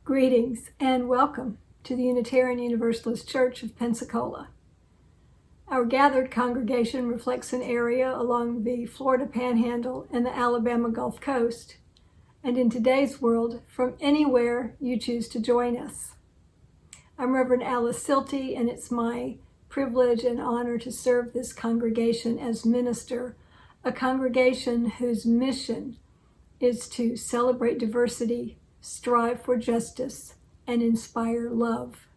Greetings and welcome to the Unitarian Universalist Church of Pensacola. Our gathered congregation reflects an area along the Florida Panhandle and the Alabama Gulf Coast, and in today's world, from anywhere you choose to join us. I'm Reverend Alice Syltie, and it's my privilege and honor to serve this congregation as minister, a congregation whose mission is to celebrate diversity, strive for justice, and inspire love.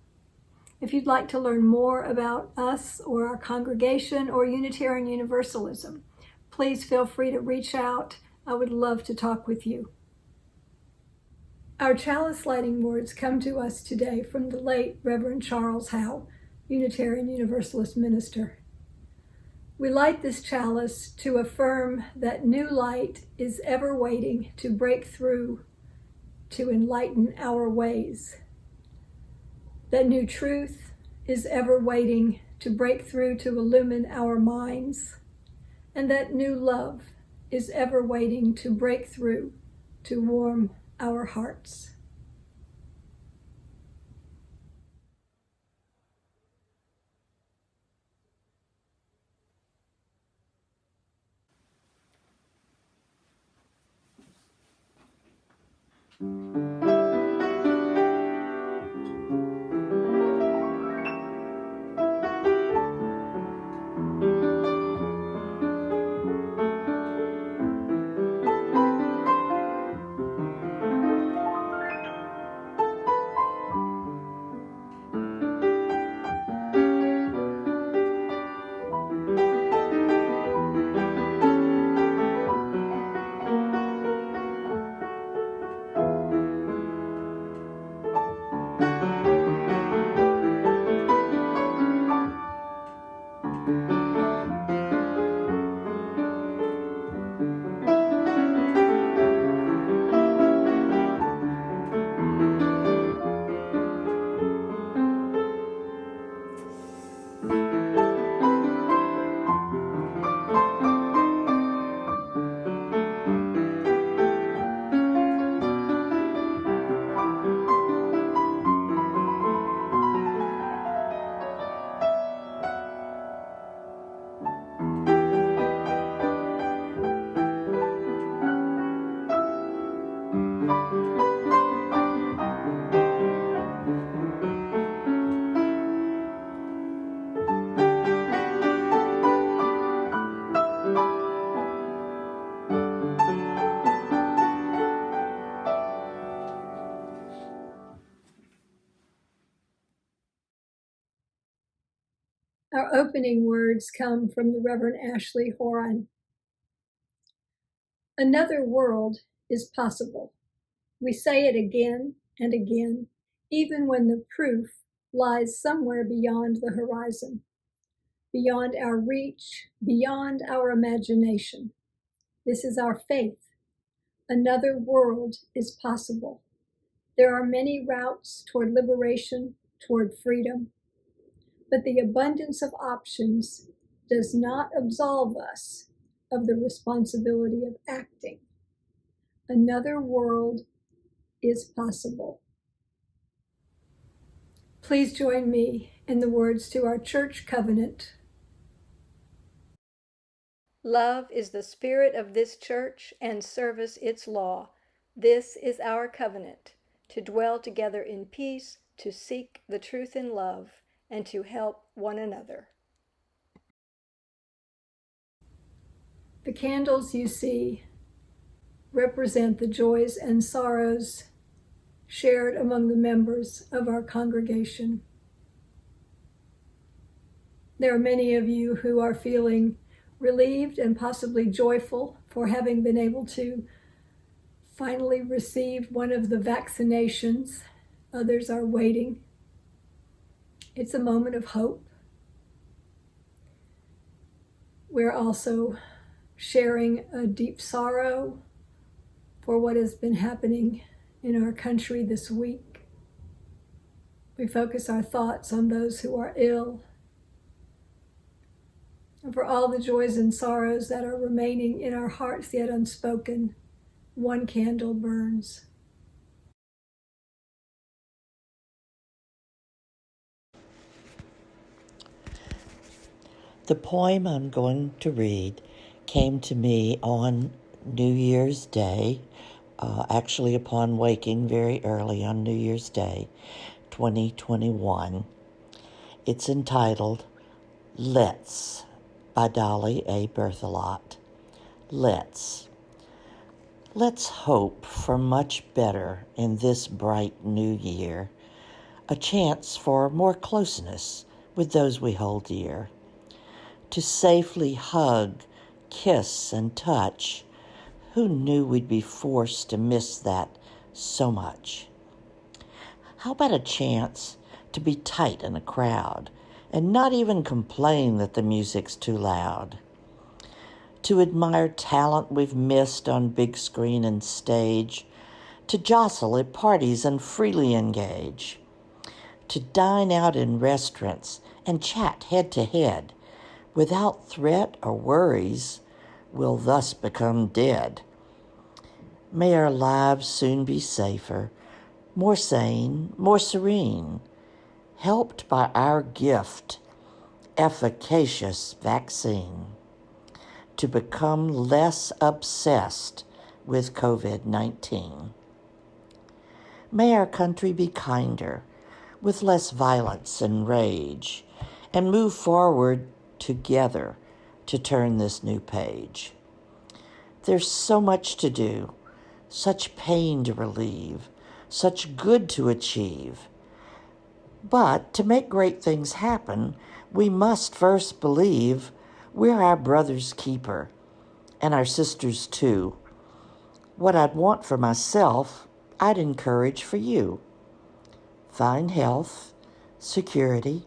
If you'd like to learn more about us or our congregation or Unitarian Universalism, please feel free to reach out. I would love to talk with you. Our chalice lighting words come to us today from the late Reverend Charles Howe, Unitarian Universalist minister. We light this chalice to affirm that new light is ever waiting to break through, to enlighten our ways. That new truth is ever waiting to break through, to illumine our minds. And that new love is ever waiting to break through, to warm our hearts. Our opening words come from the Reverend Ashley Horan. Another world is possible. We say it again and again, even when the proof lies somewhere beyond the horizon, beyond our reach, beyond our imagination. This is our faith. Another world is possible. There are many routes toward liberation, toward freedom, but the abundance of options does not absolve us of the responsibility of acting. Another world is possible. Please join me in the words to our church covenant. Love is the spirit of this church, and service its law. This is our covenant, to dwell together in peace, to seek the truth in love, and to help one another. The candles you see represent the joys and sorrows shared among the members of our congregation. There are many of you who are feeling relieved and possibly joyful for having been able to finally receive one of the vaccinations. Others are waiting. It's a moment of hope. We're also sharing a deep sorrow for what has been happening in our country this week. We focus our thoughts on those who are ill, and for all the joys and sorrows that are remaining in our hearts yet unspoken. One candle burns. The poem I'm going to read came to me on New Year's Day, actually upon waking very early on New Year's Day, 2021. It's entitled Let's by Dolly A. Berthelot. Let's hope for much better in this bright new year, a chance for more closeness with those we hold dear, to safely hug, kiss, and touch. Who knew we'd be forced to miss that so much? How about a chance to be tight in a crowd and not even complain that the music's too loud? To admire talent we've missed on big screen and stage, to jostle at parties and freely engage, to dine out in restaurants and chat head to head, without threat or worries, we'll thus become dead. May our lives soon be safer, more sane, more serene, helped by our gift, efficacious vaccine, to become less obsessed with COVID-19. May our country be kinder, with less violence and rage, and move forward together to turn this new page. There's so much to do, such pain to relieve, such good to achieve. But to make great things happen, we must first believe we're our brother's keeper, and our sisters too. What I'd want for myself, I'd encourage for you. Find health, security,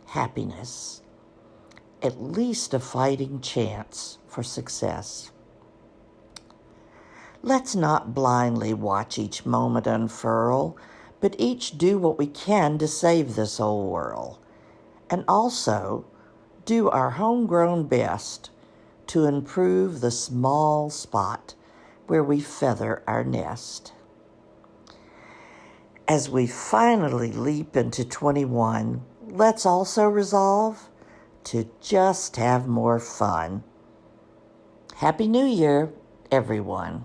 happiness, at least a fighting chance for success. Let's not blindly watch each moment unfurl, but each do what we can to save this old world, and also do our homegrown best to improve the small spot where we feather our nest. As we finally leap into 21, let's also resolve to just have more fun. Happy New Year, everyone.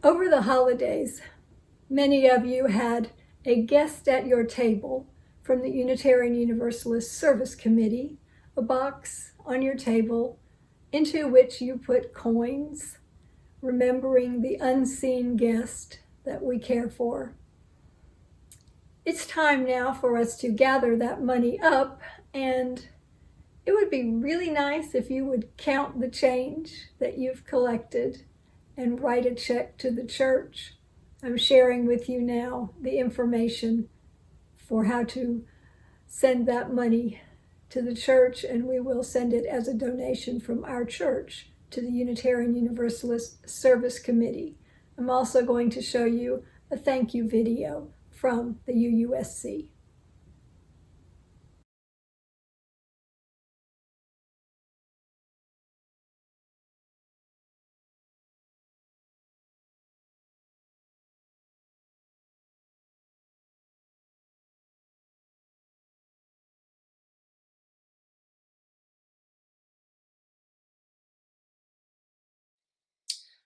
Over the holidays, many of you had a guest at your table from the Unitarian Universalist Service Committee, a box on your table into which you put coins, remembering the unseen guest that we care for. It's time now for us to gather that money up, and it would be really nice if you would count the change that you've collected and write a check to the church. I'm sharing with you now the information for how to send that money to the church, and we will send it as a donation from our church to the Unitarian Universalist Service Committee. I'm also going to show you a thank you video from the UUSC.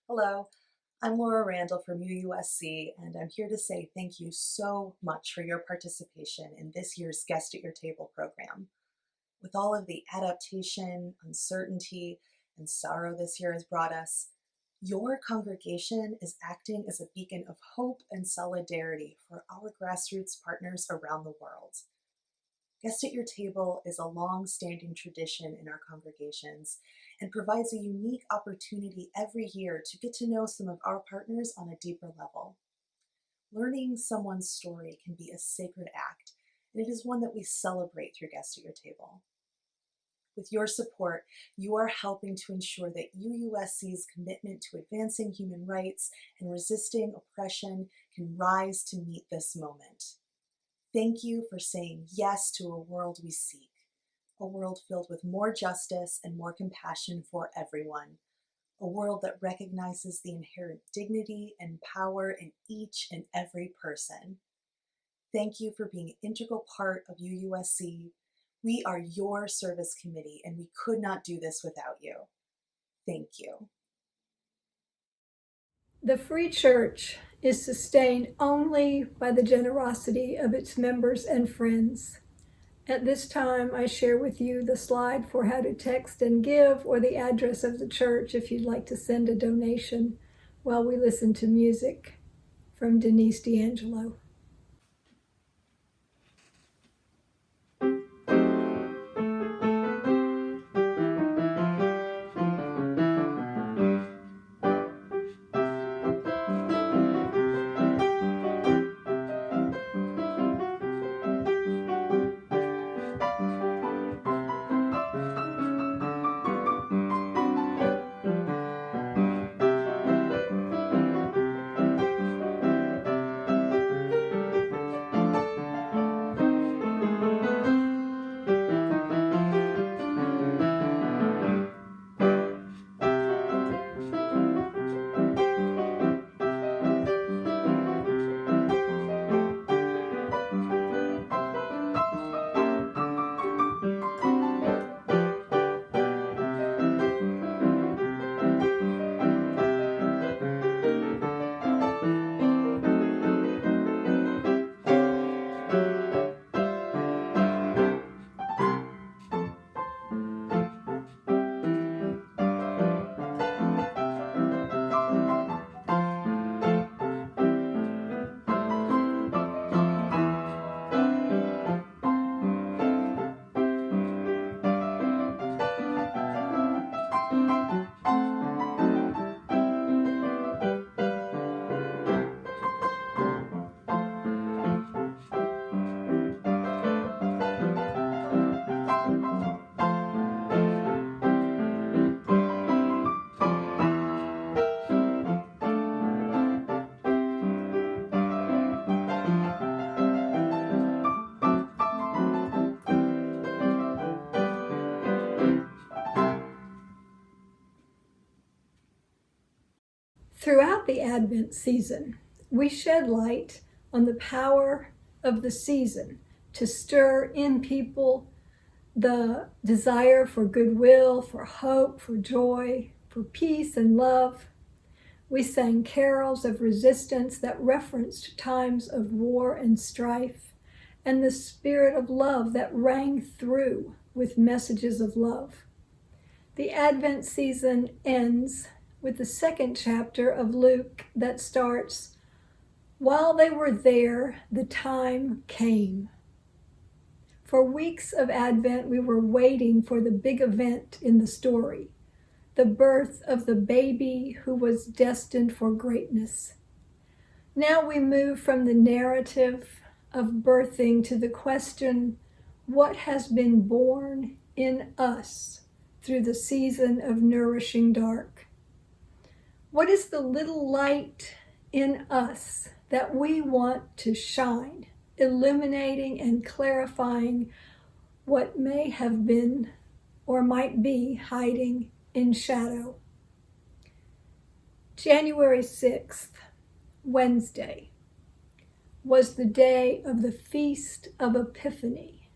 Hello, I'm Laura Randall from UUSC, and I'm here to say thank you so much for your participation in this year's Guest at Your Table program. With all of the adaptation, uncertainty, and sorrow this year has brought us, your congregation is acting as a beacon of hope and solidarity for our grassroots partners around the world. Guest at Your Table is a long-standing tradition in our congregations and provides a unique opportunity every year to get to know some of our partners on a deeper level. Learning someone's story can be a sacred act, and it is one that we celebrate through Guest at Your Table. With your support, you are helping to ensure that UUSC's commitment to advancing human rights and resisting oppression can rise to meet this moment. Thank you for saying yes to a world we seek, a world filled with more justice and more compassion for everyone, a world that recognizes the inherent dignity and power in each and every person. Thank you for being an integral part of UUSC. We are your service committee, and we could not do this without you. Thank you. The Free Church is sustained only by the generosity of its members and friends. At this time, I share with you the slide for how to text and give, or the address of the church if you'd like to send a donation while we listen to music from Denise D'Angelo. Throughout the Advent season, we shed light on the power of the season to stir in people the desire for goodwill, for hope, for joy, for peace and love. We sang carols of resistance that referenced times of war and strife, and the spirit of love that rang through with messages of love. The Advent season ends with the second chapter of Luke that starts, "While they were there, the time came." For weeks of Advent, we were waiting for the big event in the story, the birth of the baby who was destined for greatness. Now we move from the narrative of birthing to the question, what has been born in us through the season of nourishing dark? What is the little light in us that we want to shine, illuminating and clarifying what may have been or might be hiding in shadow? January 6th, Wednesday, was the day of the Feast of Epiphany.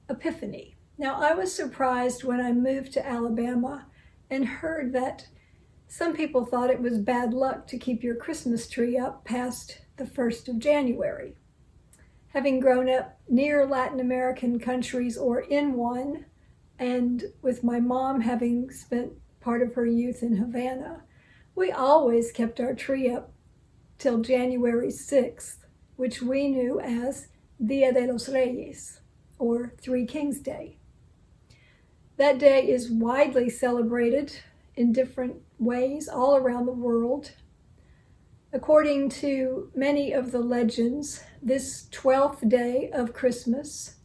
Epiphany. Now, I was surprised when I moved to Alabama and heard that some people thought it was bad luck to keep your Christmas tree up past the 1st of January. Having grown up near Latin American countries or in one, and with my mom having spent part of her youth in Havana, we always kept our tree up till January 6th, which we knew as Dia de los Reyes, or Three Kings Day. That day is widely celebrated in different ways all around the world. According to many of the legends, this 12th day of Christmas,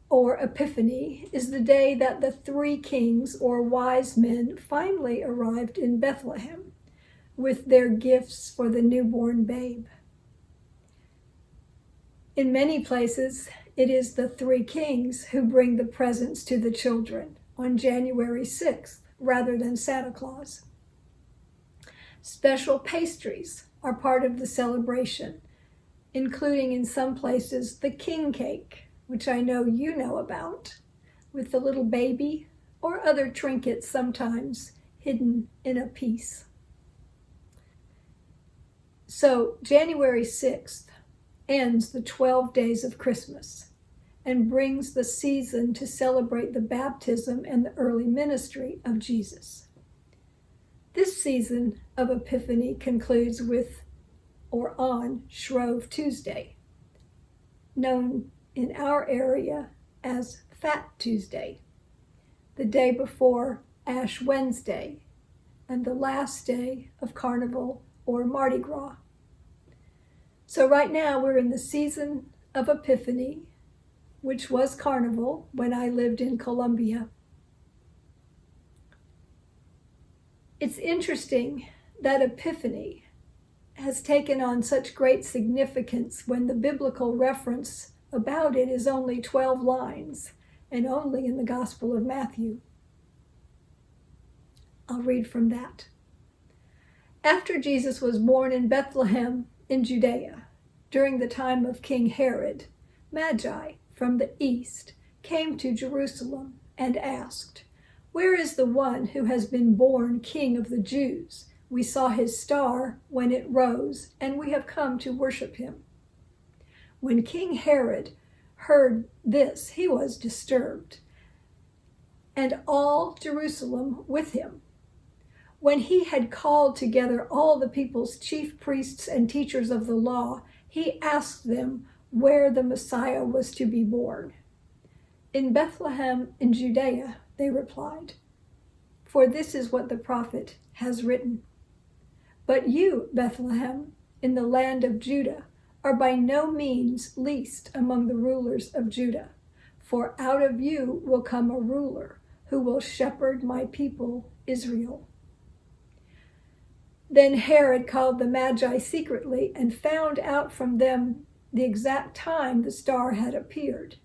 or Epiphany, is the day that the three kings or wise men finally arrived in Bethlehem with their gifts for the newborn babe. In many places, it is the three kings who bring the presents to the children on January 6th rather than Santa Claus. Special pastries are part of the celebration, including in some places the king cake, which I know you know about, with the little baby or other trinkets sometimes hidden in a piece. So January 6th ends the 12 days of Christmas and brings the season to celebrate the baptism and the early ministry of Jesus. This season of Epiphany concludes with or on Shrove Tuesday, known in our area as Fat Tuesday, the day before Ash Wednesday, and the last day of Carnival or Mardi Gras. So right now we're in the season of Epiphany, which was Carnival when I lived in Colombia. It's interesting that Epiphany has taken on such great significance when the biblical reference about it is only 12 lines and only in the Gospel of Matthew. I'll read from that. After Jesus was born in Bethlehem in Judea, during the time of King Herod, Magi from the east came to Jerusalem and asked, "Where is the one who has been born King of the Jews? We saw his star when it rose, and we have come to worship him." When King Herod heard this, he was disturbed, and all Jerusalem with him. When he had called together all the people's chief priests and teachers of the law, he asked them where the Messiah was to be born. "In Bethlehem in Judea," they replied, "for this is what the prophet has written. But you, Bethlehem, in the land of Judah, are by no means least among the rulers of Judah, for out of you will come a ruler who will shepherd my people Israel." Then Herod called the Magi secretly and found out from them the exact time the star had appeared.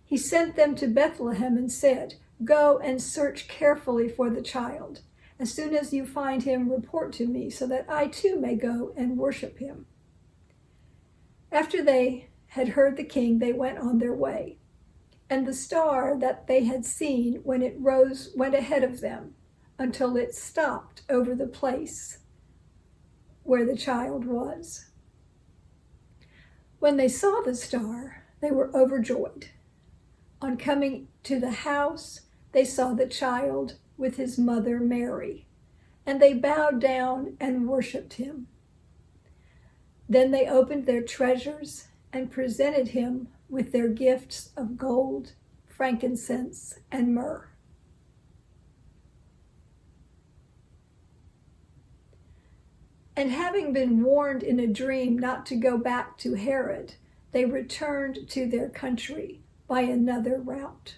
He sent them to Bethlehem and said, "Go and search carefully for the child. As soon as you find him, report to me, so that I too may go and worship him." After they had heard the king, they went on their way. And the star that they had seen when it rose went ahead of them until it stopped over the place where the child was. When they saw the star, they were overjoyed. On coming to the house, they saw the child with his mother Mary, and they bowed down and worshiped him. Then they opened their treasures and presented him with their gifts of gold, frankincense, and myrrh. And having been warned in a dream not to go back to Herod, they returned to their country by another route.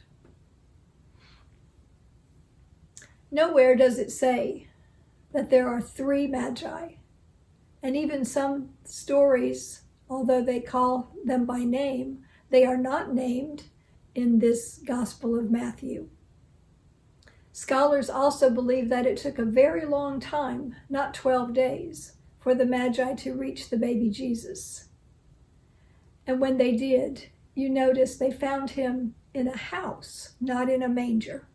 Nowhere does it say that there are 3 Magi, and even some stories, although they call them by name, they are not named in this Gospel of Matthew. Scholars also believe that it took a very long time, not 12 days, for the Magi to reach the baby Jesus. And when they did, you notice they found him in a house, not in a manger.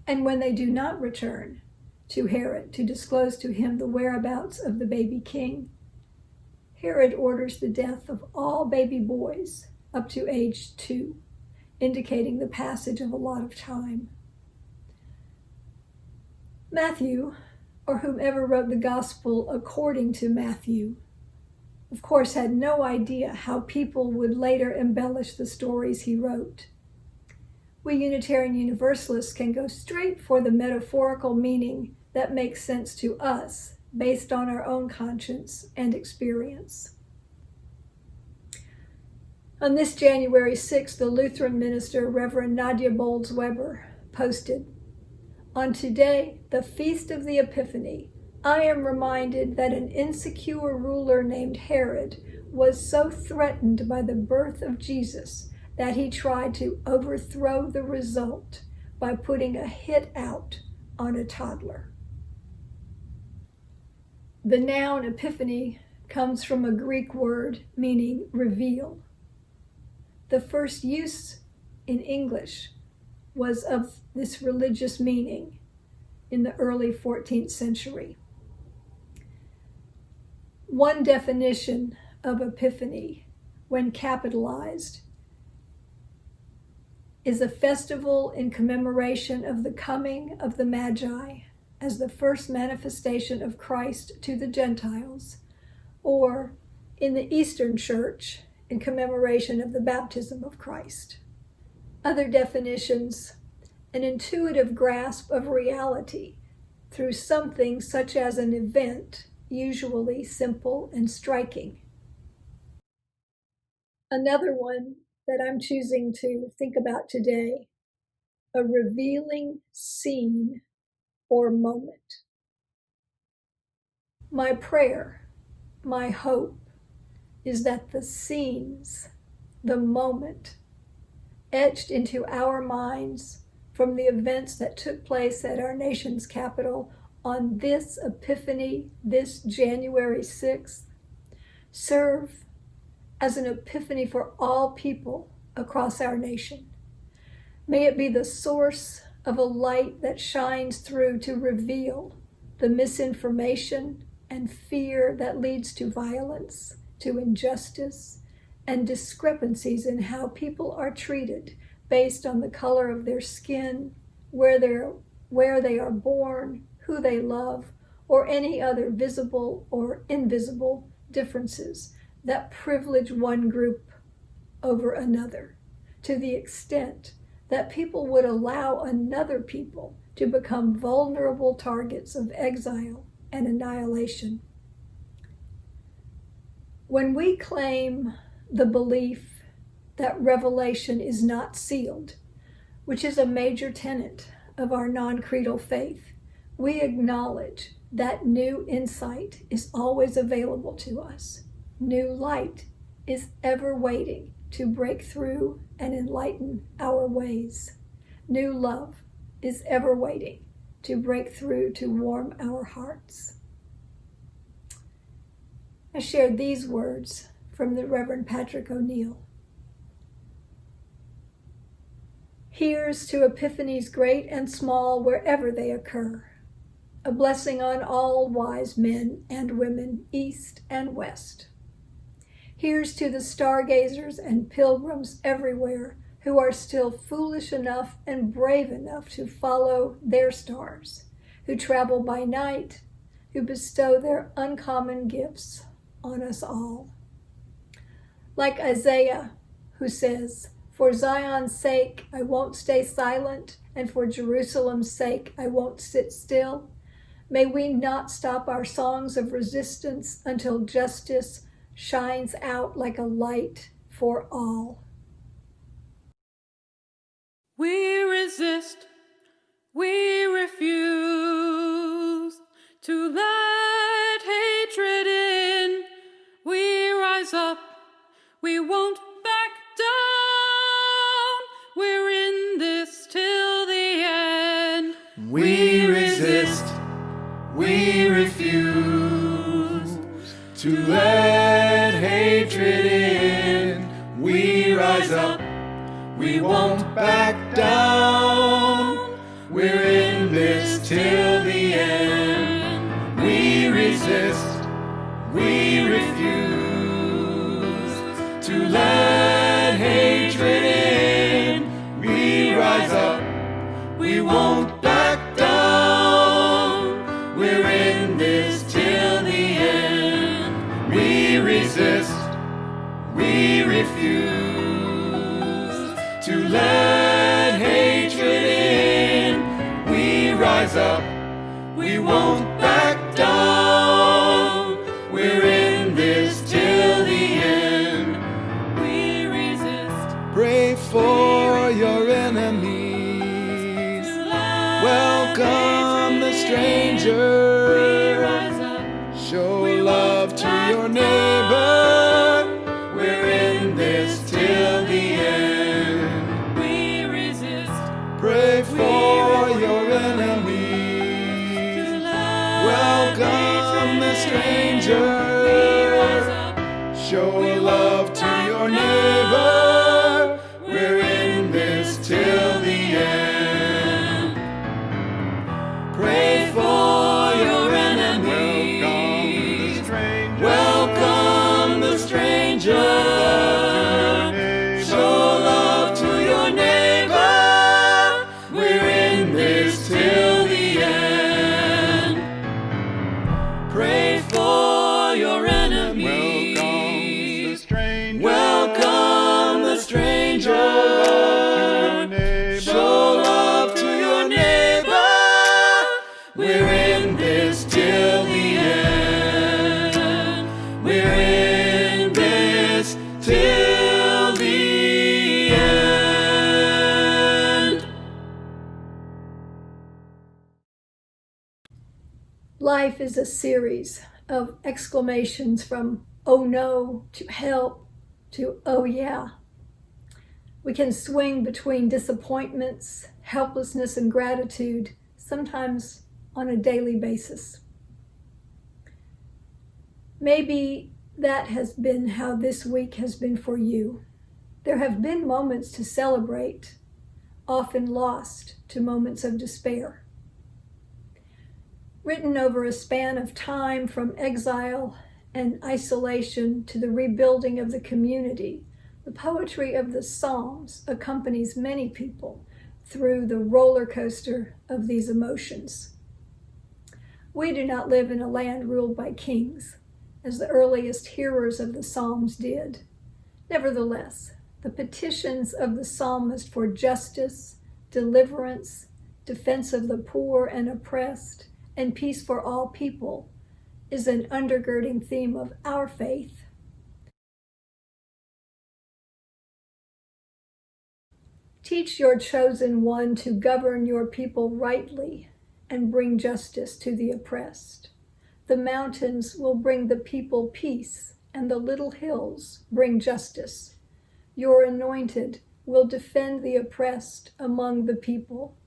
And when they do not return to Herod to disclose to him the whereabouts of the baby king, Herod orders the death of all baby boys up to age 2, indicating the passage of a lot of time. Matthew, or whomever wrote the gospel according to Matthew, of course had no idea how people would later embellish the stories he wrote. We Unitarian Universalists can go straight for the metaphorical meaning that makes sense to us based on our own conscience and experience. On this January 6th, the Lutheran minister, Reverend Nadia Bolz-Weber, posted, "On today, the feast of the Epiphany, I am reminded that an insecure ruler named Herod was so threatened by the birth of Jesus that he tried to overthrow the result by putting a hit out on a toddler." The noun epiphany comes from a Greek word meaning reveal. The first use in English was of this religious meaning in the early 14th century. One definition of Epiphany, when capitalized, is a festival in commemoration of the coming of the Magi as the first manifestation of Christ to the Gentiles, or in the Eastern Church, in commemoration of the baptism of Christ. Other definitions: an intuitive grasp of reality through something such as an event, usually simple and striking. Another one that I'm choosing to think about today, a revealing scene or moment. My prayer, my hope, is that the scenes, the moment, etched into our minds from the events that took place at our nation's capital on this Epiphany, this January 6th, serve as an epiphany for all people across our nation. May it be the source of a light that shines through to reveal the misinformation and fear that leads to violence, to injustice, and discrepancies in how people are treated based on the color of their skin, where they are born, who they love, or any other visible or invisible differences that privilege one group over another, to the extent that people would allow another people to become vulnerable targets of exile and annihilation. When we claim the belief that revelation is not sealed, which is a major tenet of our non-creedal faith, we acknowledge that new insight is always available to us. New light is ever waiting to break through and enlighten our ways. New love is ever waiting to break through to warm our hearts. I shared these words from the Reverend Patrick O'Neill. Here's to epiphanies great and small wherever they occur. A blessing on all wise men and women, east and west. Here's to the stargazers and pilgrims everywhere who are still foolish enough and brave enough to follow their stars, who travel by night, who bestow their uncommon gifts on us all. Like Isaiah, who says, "For Zion's sake I won't stay silent, and for Jerusalem's sake I won't sit still," may we not stop our songs of resistance until justice shines out like a light for all. We resist, we refuse to let hatred in. We rise up, we won't back down. We're in this till the end. We resist, we refuse to let hatred in. We rise up, we won't back down. We're in this till the end. We resist, we refuse to let hatred in. We rise up, we won't back down. We're in this till the end. We resist, we refuse to let hatred in. We rise up, we won't back down. We're in this till the end. We resist. Pray for your enemies. Welcome the stranger. We rise up. Show love to your neighbor. We're in this till the end. We resist. Pray for your enemies. Welcome the stranger. Show love to your neighbor. We're in this till the end. Pray for your enemies. Welcome the stranger. Show love to your neighbor. We're in this till the end. Pray for your enemies. Welcome the stranger. Show love to your neighbor. We're in this till the end. We're in this till the end. Life is a series of exclamations from "oh no" to "help" to "oh yeah." We can swing between disappointments, helplessness, and gratitude, sometimes on a daily basis. Maybe that has been how this week has been for you. There have been moments to celebrate, often lost to moments of despair. Written over a span of time from exile and isolation to the rebuilding of the community, the poetry of the Psalms accompanies many people through the roller coaster of these emotions. We do not live in a land ruled by kings, as the earliest hearers of the Psalms did. Nevertheless, the petitions of the psalmist for justice, deliverance, defense of the poor and oppressed, and peace for all people is an undergirding theme of our faith. Teach your chosen one to govern your people rightly and bring justice to the oppressed. The mountains will bring the people peace, and the little hills bring justice. Your anointed will defend the oppressed among the people.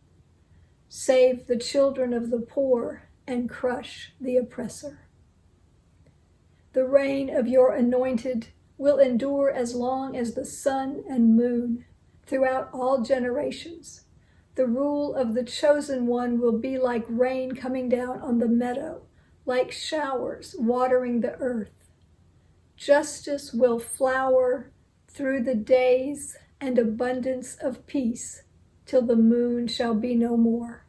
Save the children of the poor and crush the oppressor. The reign of your anointed will endure as long as the sun and moon, throughout all generations. The rule of the chosen one will be like rain coming down on the meadow, like showers watering the earth. Justice will flower through the days and abundance of peace till the moon shall be no more.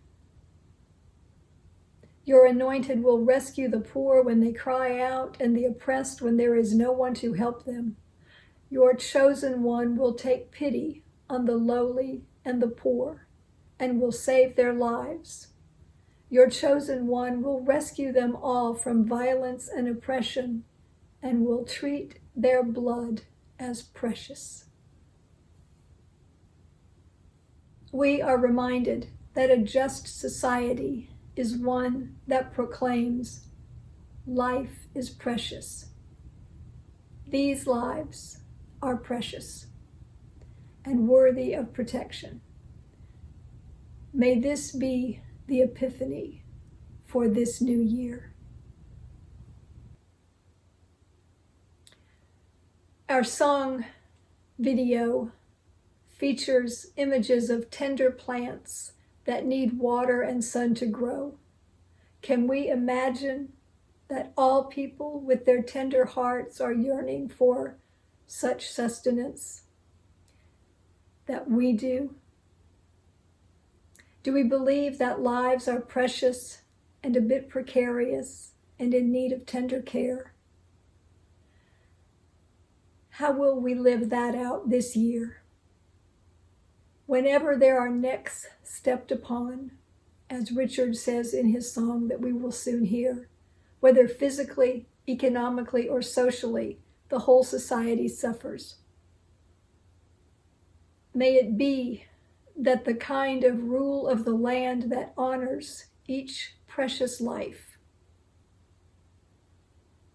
Your anointed will rescue the poor when they cry out and the oppressed when there is no one to help them. Your chosen one will take pity on the lowly and the poor and will save their lives. Your chosen one will rescue them all from violence and oppression and will treat their blood as precious. We are reminded that a just society is one that proclaims life is precious. These lives are precious and worthy of protection. May this be the epiphany for this new year. Our song video features images of tender plants that need water and sun to grow. Can we imagine that all people with their tender hearts are yearning for such sustenance that we do? Do we believe that lives are precious and a bit precarious and in need of tender care? How will we live that out this year? Whenever there are necks stepped upon, as Richard says in his song that we will soon hear, whether physically, economically, or socially, the whole society suffers. May it be that the kind of rule of the land that honors each precious life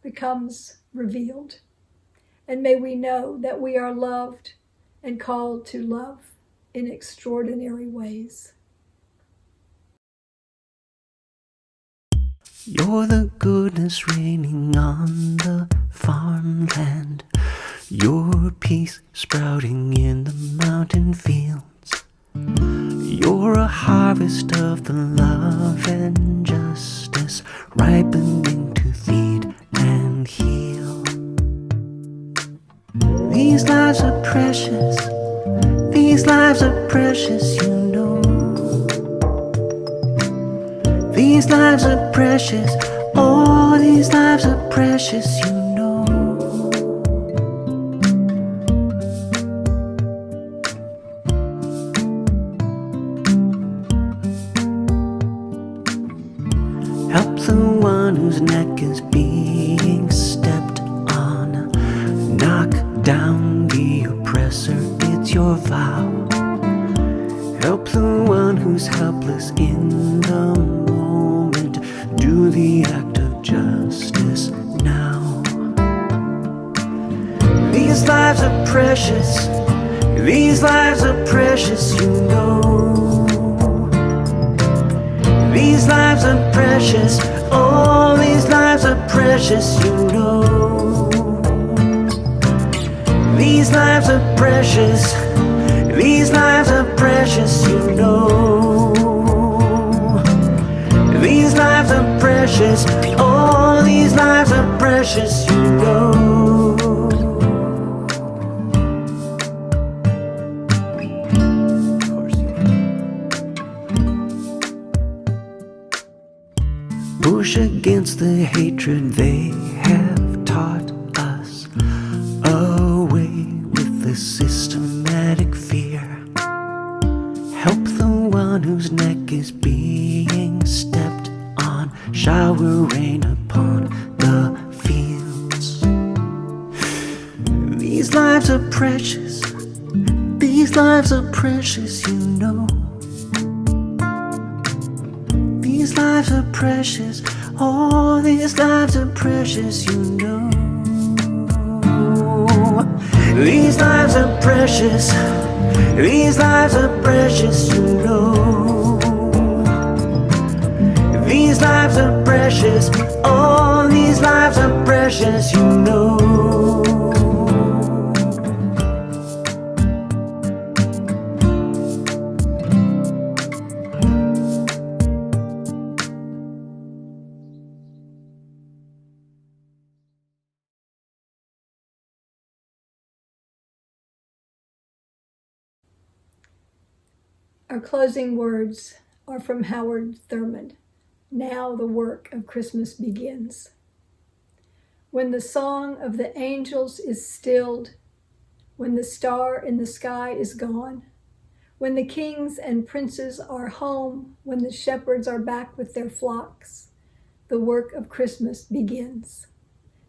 becomes revealed. And may we know that we are loved and called to love in extraordinary ways. You're the goodness raining on the farmland. Your peace sprouting in the mountain fields. You're a harvest of the love and justice, ripening to feed and heal. These lives are precious, these lives are precious, you know. These lives are precious, oh, these lives are precious, you know. Help the one whose neck is being stepped on. Knock down the oppressor, it's your vow. Help the one who's helpless in the moment. Do the act of justice now. These lives are precious, these lives are precious, you know. These lives are precious, oh, these lives are precious, you know. These lives are precious, these lives are precious, you know. These lives are precious, oh, these lives are precious, you know. Of course you are. Push against the hatred they have taught us, away with the systematic fear. Help the one whose neck is being stepped on, shower rain upon the fields. These lives are precious, these lives are precious, you know. These lives are precious, oh, these lives are precious, you know. These lives are precious, these lives are precious, you know. These lives are precious, oh, these lives are precious, you know. Our closing words are from Howard Thurman. Now the work of Christmas begins. When the song of the angels is stilled, when the star in the sky is gone, when the kings and princes are home, when the shepherds are back with their flocks, the work of Christmas begins.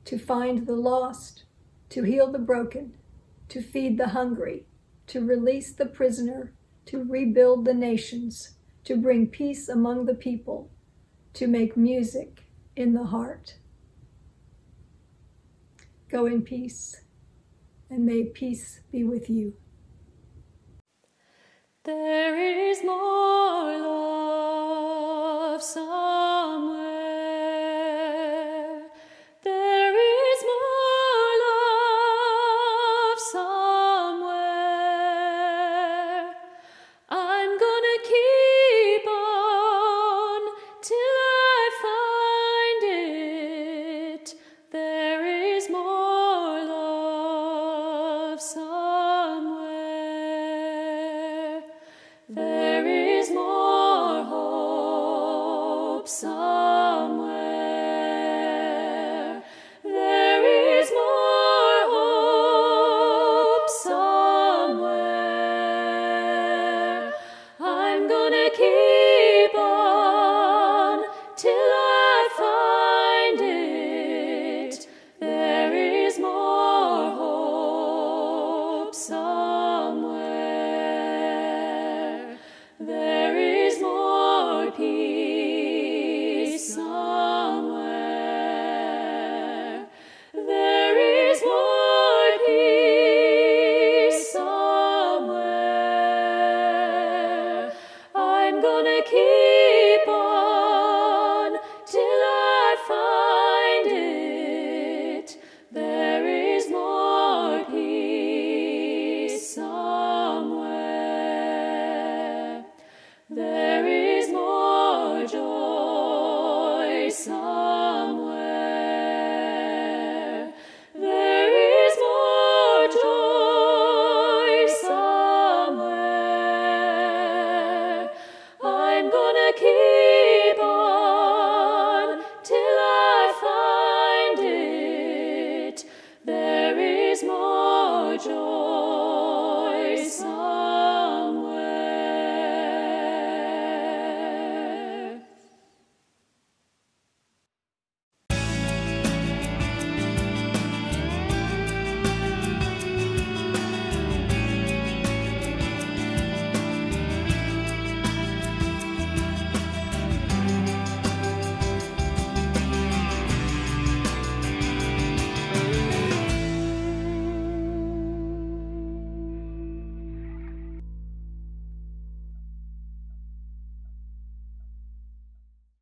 To find the lost, to heal the broken, to feed the hungry, to release the prisoner, to rebuild the nations, to bring peace among the people, to make music in the heart. Go in peace, and may peace be with you. There is more love somewhere. There is more love somewhere. I'm gonna keep on till I find it. There is more love somewhere. There is more hope somewhere. There is more hope somewhere. I'm gonna keep on till I find it. There is more hope somewhere. There is more peace somewhere. There is more peace somewhere. I'm gonna keep